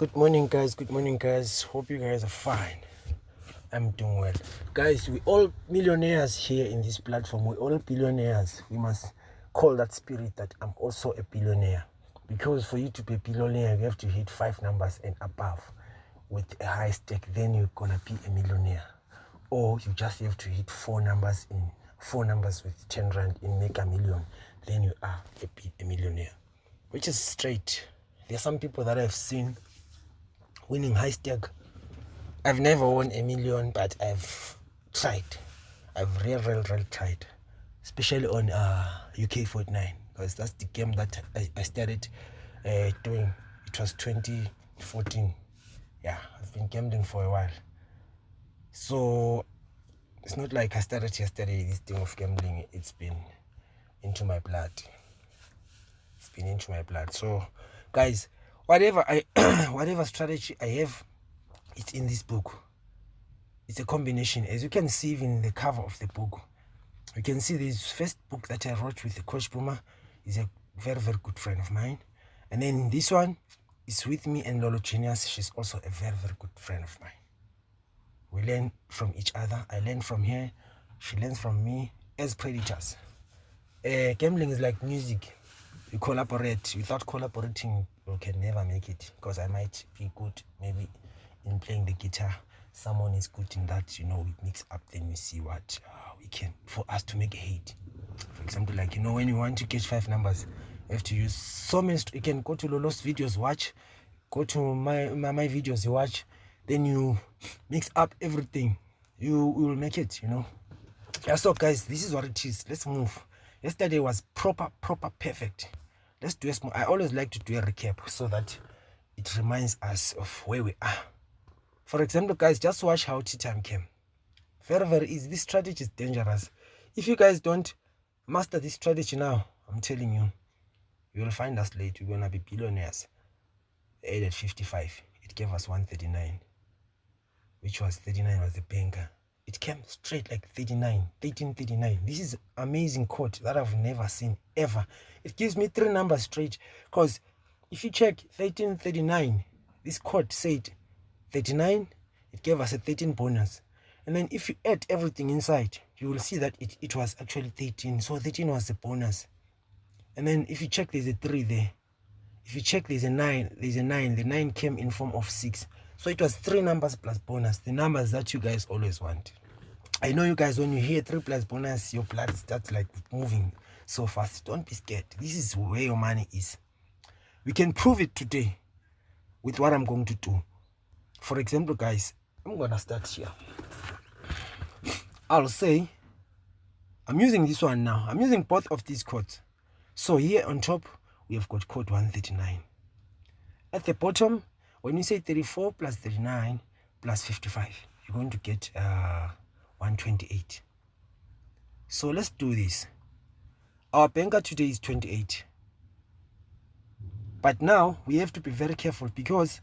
Good morning, guys. Good morning, guys. Hope you guys are fine. I'm doing well. Guys, we all millionaires here in this platform. We all billionaires. We must call that spirit that I'm also a billionaire. Because for you to be a billionaire, you have to hit 5 numbers and above with a high stake. Then you're gonna be a millionaire. Or you just have to hit 4 numbers with 10 rand in make a million. Then you are a millionaire. Which is straight. There are some people that I've seen winning high stake. I've never won a million, but I've tried. I've really tried, especially on UK Fortnite, because that's the game that I started doing. It was 2014. Yeah, I've been gambling for a while, so it's not like I started yesterday. This thing of gambling, it's been into my blood. It's been into my blood. So, guys, whatever whatever strategy I have, it's in this book. It's a combination. As you can see in the cover of the book, you can see this first book that I wrote with the Coach Puma is a very good friend of mine. And then this one is with me and Lolo Genius. She's also a very good friend of mine. We learn from each other. I learn from her. She learns from me as predators. Gambling is like music. You collaborate. Without collaborating, you can never make it. Because I might be good maybe in playing the guitar. Someone is good in that, we mix up, then we see what we can, for us to make a hit. For example, like, when you want to catch 5 numbers, you have to use so many. You can go to Lolo's videos, watch, go to my videos, you watch, then you mix up everything, you will make it. Yeah, so guys, this is what it is. Let's move. Yesterday was proper perfect. Let's do a small. I always like to do a recap so that it reminds us of where we are. For example, guys, just watch how tea time came. Very easy. This strategy is dangerous. If you guys don't master this strategy now, I'm telling you, you will find us late. We're going to be billionaires. At 55, it gave us 139, which was 39 was the banker. It came straight like 39, 1339. This is amazing quote that I've never seen ever. It gives me 3 numbers straight, because if you check 1339, this quote said 39, it gave us a 13 bonus. And then if you add everything inside, you will see that it was actually 13. So 13 was the bonus. And then if you check, there's a 3 there. If you check, there's a 9. There's a 9. The 9 came in form of 6. So it was 3 numbers plus bonus. The numbers that you guys always want. I know you guys, when you hear 3 plus bonus, your blood starts like moving so fast. Don't be scared. This is where your money is. We can prove it today with what I'm going to do. For example, guys, I'm gonna start here. I'll say I'm using this one now. I'm using both of these codes. So here on top, we have got code 139. At the bottom, when you say 34 plus 39 plus 55, you're going to get 128. So let's do this. Our banker today is 28. But now we have to be very careful, because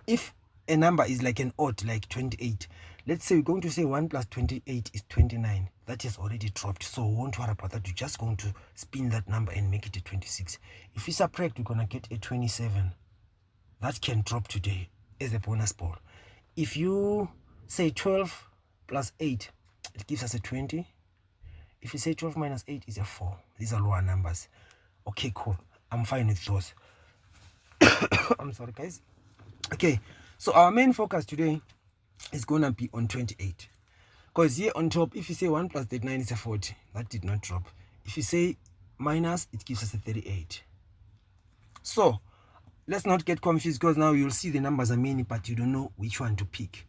if a number is like an odd, like 28, let's say we're going to say 1 plus 28 is 29. That has already dropped, so we won't worry about that. We're just going to spin that number and make it a 26. If we subtract, we're going to get a 27. That can drop today as a bonus ball. If you say 12 plus 8, it gives us a 20. If you say 12 minus 8 is a 4. These are lower numbers. Okay, cool. I'm fine with those. I'm sorry, guys. Okay, so our main focus today is going to be on 28. Because here on top, if you say 1 plus 39 is a 40, that did not drop. If you say minus, it gives us a 38. So, let's not get confused, because now you'll see the numbers are many, but you don't know which one to pick.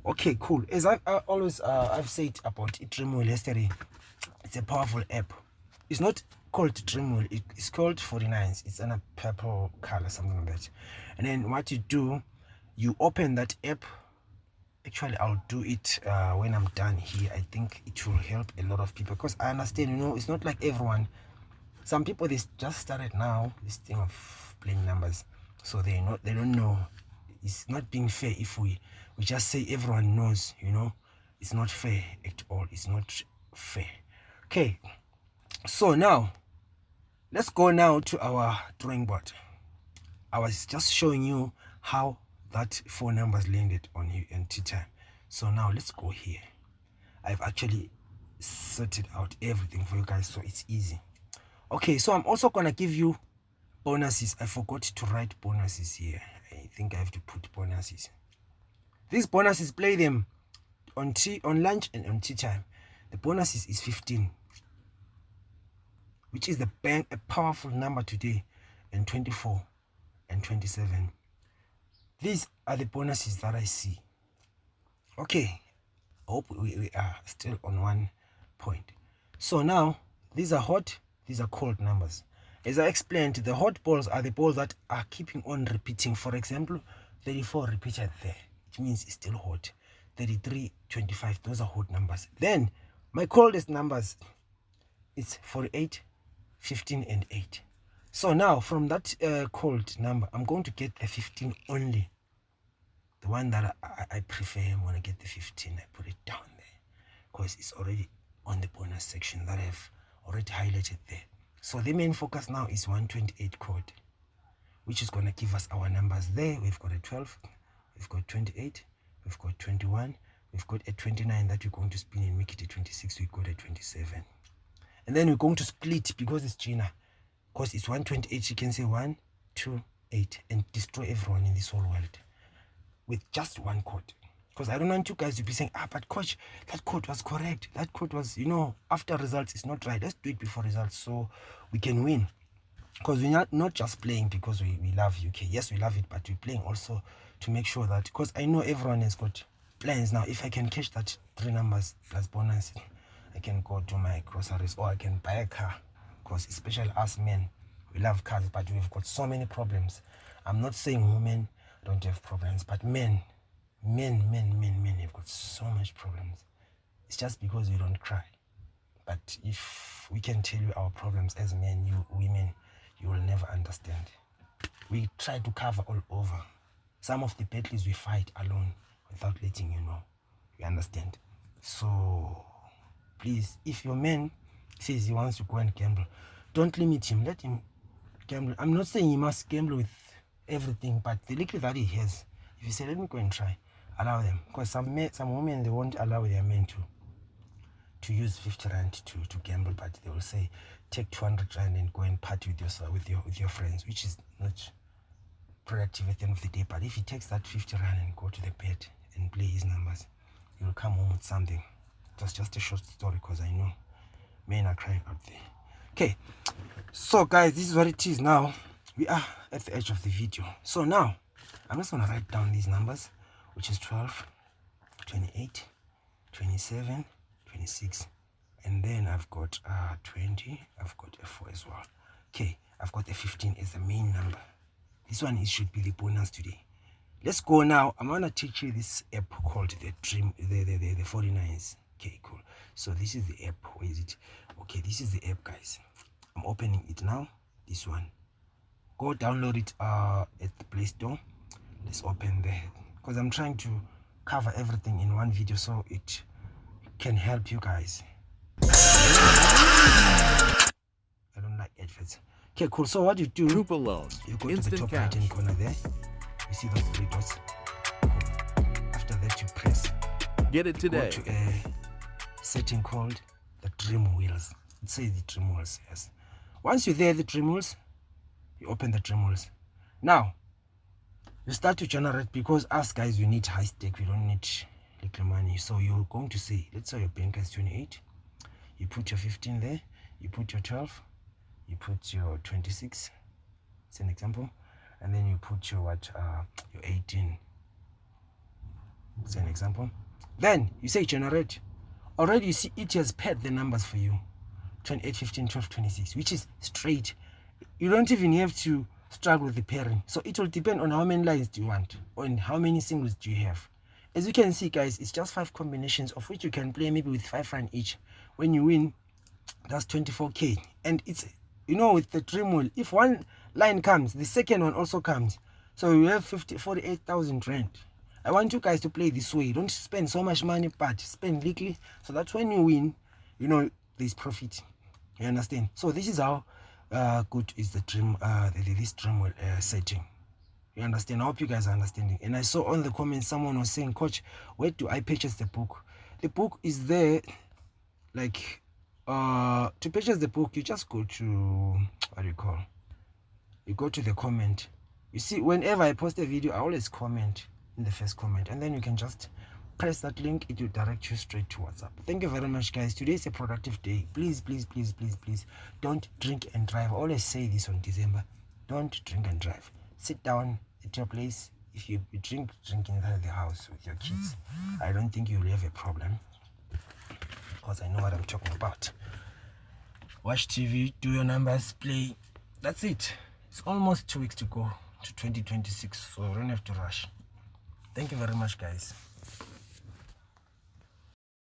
Okay, cool. As I've said about Dreamwheel yesterday, it's a powerful app. It's not called Dreamwheel, it's called 49s. It's in a purple color, something like that. And then what you do, you open that app. Actually, I'll do it when I'm done here. I think it will help a lot of people, because I understand, it's not like everyone. Some people, they just started now, this thing of playing numbers, so they don't know. It's not being fair if we just say everyone knows. It's not fair at all. It's not fair. Okay, so now let's go now to our drawing board. I was just showing you how that 4 numbers landed on you and tea time. So now let's go here. I've actually sorted out everything for you guys, so it's easy. Okay, so I'm also gonna give you bonuses. I forgot to write bonuses here. I think I have to put bonuses. These bonuses, play them on lunch and on tea time. The bonuses is 15, which is a powerful number today, and 24 and 27. These are the bonuses that I see. Okay, I hope we are still on one point. So now, these are hot, these are cold numbers. As I explained, the hot balls are the balls that are keeping on repeating. For example, 34 repeated there, which means it's still hot. 33, 25, those are hot numbers. Then, my coldest numbers, it's 48, 15, and 8. So now, from that cold number, I'm going to get the 15 only. The one that I prefer, I'm going to get the 15. I put it down there because it's already on the bonus section that I've already highlighted there. So the main focus now is 128 code, which is going to give us our numbers there. We've got a 12, we've got 28, we've got 21, we've got a 29 that we're going to spin and make it a 26. We've got a 27. And then we're going to split because it's Gina. Because it's 128, you can say 1, 2, 8 and destroy everyone in this whole world with just one code. Because I don't want you guys to be saying, but coach, that code was correct. That code was, after results, it's not right. Let's do it before results so we can win. Because we're not just playing because we love UK. Yes, we love it, but we're playing also to make sure that, because I know everyone has got plans now. If I can catch that 3 numbers plus bonus, I can go to my groceries or I can buy a car. Because especially us men, we love cars, but we've got so many problems. I'm not saying women don't have problems, but men have got so much problems. It's just because we don't cry. But if we can tell you our problems as men, you women, you will never understand. We try to cover all over. Some of the battles we fight alone without letting you know. You understand? So please, if your man says he wants to go and gamble, don't limit him. Let him gamble. I'm not saying he must gamble with everything, but the little that he has, if you say, let me go and try, allow them. Because some women, they won't allow their men to use 50 rand to gamble, but they will say, take 200 rand and go and party with your friends, which is not productive at the end of the day. But if he takes that 50 rand and go to the bed and play his numbers, he will come home with something. That's just a short story, because I know men are crying out there. Okay, so guys, this is what it is now. We are at the edge of the video. So now, I'm just going to write down these numbers, which is 12, 28, 27, 26. And then I've got 20. I've got a 4 as well. Okay, I've got a 15 as the main number. This one should be the bonus today. Let's go now. I'm going to teach you this app called the 49s. Okay, cool. So this is the app. Where is it? Okay, this is the app, guys. I'm opening it now. This one. Go download it at the Play Store. Let's open there, because I'm trying to cover everything in one video so it can help you guys. I don't like adverts. Okay, cool. So what you do, you go to the top right hand corner there. You see those 3 dots. After that, you press. Get it today. Go to a setting called the Dream Wheels. It says the Dream Wheels. Yes. Once you're there, the Dream Wheels, you open the Dream Wheels. Now, you start to generate, because us guys, we need high stake. We don't need little money. So you're going to say, let's say your bank is 28. You put your 15 there. You put your 12. You put your 26. It's an example. And then you put your your 18. It's an example. Then you say generate. Already you see it has paired the numbers for you. 28, 15, 12, 26, which is straight. You don't even have to struggle with the pairing. So it will depend on how many lines do you want, or how many singles do you have. As you can see, guys, it's just 5 combinations, of which you can play maybe with 5 rand each. When you win, that's 24k. And it's, with the Dream Wheel, if one line comes, the second one also comes. So you have 48,000 rand. I want you guys to play this way. Don't spend so much money, but spend little, so that when you win, there's profit. You understand? So this is how good is the Dream this Dream Wheel setting. You understand? I hope you guys are understanding. And I saw on the comments someone was saying, Coach, where do I purchase the book? The book is there. Like, to purchase the book, you just go to, what do you call? You go to the comment. You see, whenever I post a video, I always comment in the first comment, and then you can just press that link. It will direct you straight to WhatsApp. Thank you very much, guys. Today is a productive day. Please, please, please, please, please don't drink and drive. I always say this on December. Don't drink and drive. Sit down at your place. If you drink inside the house with your kids, I don't think you will have a problem, because I know what I'm talking about. Watch TV, do your numbers, play. That's it. It's almost 2 weeks to go to 2026, so we don't have to rush. Thank you very much, guys.